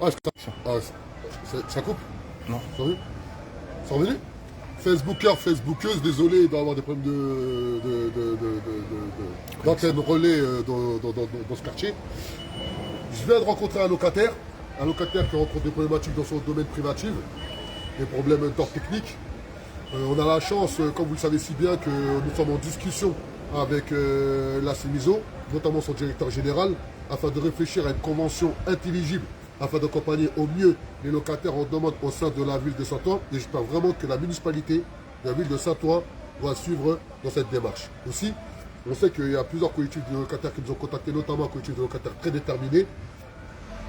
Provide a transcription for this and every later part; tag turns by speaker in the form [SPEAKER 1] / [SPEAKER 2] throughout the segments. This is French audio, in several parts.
[SPEAKER 1] Ah, ah, ça coupe?
[SPEAKER 2] Non.
[SPEAKER 1] C'est revenu? C'est revenu? Facebookers, Facebookeuses, désolé, il doit y avoir des problèmes d'antenne relais dans ce quartier. Je viens de rencontrer un locataire qui rencontre des problématiques dans son domaine privatif, des problèmes d'ordre technique. On a la chance, comme vous le savez si bien, que nous sommes en discussion avec la CEMISO, notamment son directeur général, afin de réfléchir à une convention intelligible, afin d'accompagner au mieux les locataires en demande au sein de la ville de Saint-Ouen. Et j'espère vraiment que la municipalité de la ville de Saint-Ouen va suivre dans cette démarche. Aussi, on sait qu'il y a plusieurs collectifs de locataires qui nous ont contactés, notamment un collectif de locataires très déterminé.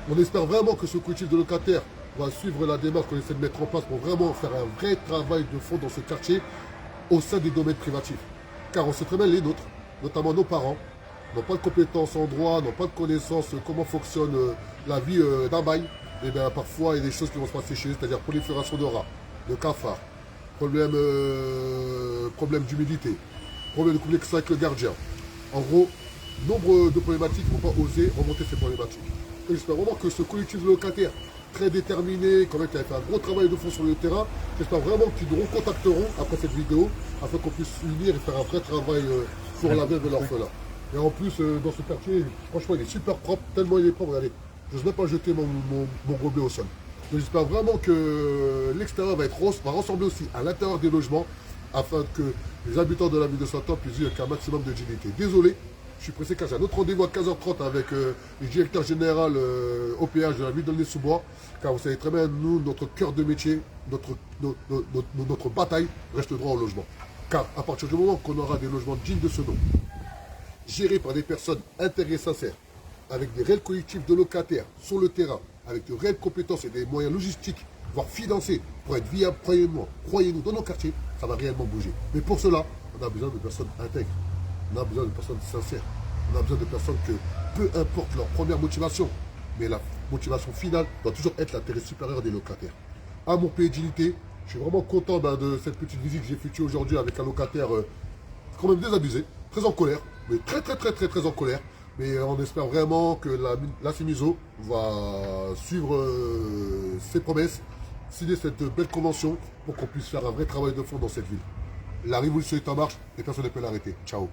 [SPEAKER 1] On espère vraiment que ce collectif de locataires va suivre la démarche qu'on essaie de mettre en place pour vraiment faire un vrai travail de fond dans ce quartier au sein des domaines privatifs. Car on sait très bien les nôtres, notamment nos parents, n'ont pas de compétences en droit, n'ont pas de connaissances comment fonctionne la vie d'un bail. Et bien parfois il y a des choses qui vont se passer chez eux, c'est-à-dire prolifération de rats, de cafards, problème d'humidité, problème de connexion avec le gardien. En gros, nombre de problématiques ne vont pas oser remonter ces problématiques. Et j'espère vraiment que ce collectif de locataires très déterminé, quand même qui a fait un gros travail de fond sur le terrain, j'espère vraiment qu'ils nous recontacteront après cette vidéo afin qu'on puisse s'unir et faire un vrai travail sur la veuve et l'orphelin. Et en plus, dans ce quartier, franchement, il est super propre, tellement il est propre, regardez, je n'ose même pas jeter mon gobelet au sol. Donc j'espère vraiment que l'extérieur va être rose, va ressembler aussi à l'intérieur des logements, afin que les habitants de la ville de Saint-Ouen puissent vivre avec un maximum de dignité. Désolé, je suis pressé car j'ai un autre rendez-vous à 15h30 avec le directeur général au péage de la ville d'Aulnay-sous-Bois, car vous savez très bien, nous, notre cœur de métier, notre bataille reste le droit au logement. Car à partir du moment qu'on aura des logements dignes de ce nom, gérés par des personnes intéressées et sincères, avec des réels collectifs de locataires sur le terrain, avec de réelles compétences et des moyens logistiques, voire financiers, pour être viables, croyez-nous, dans nos quartiers, ça va réellement bouger. Mais pour cela, on a besoin de personnes intègres, on a besoin de personnes sincères, on a besoin de personnes que, peu importe leur première motivation, mais la motivation finale doit toujours être l'intérêt supérieur des locataires. À mon pays d'unité, je suis vraiment content de cette petite visite que j'ai effectuée aujourd'hui avec un locataire quand même désabusé, très en colère, mais très en colère. Mais on espère vraiment que la CEMISO va suivre ses promesses, signer cette belle convention pour qu'on puisse faire un vrai travail de fond dans cette ville. La révolution est en marche et personne ne peut l'arrêter. Ciao.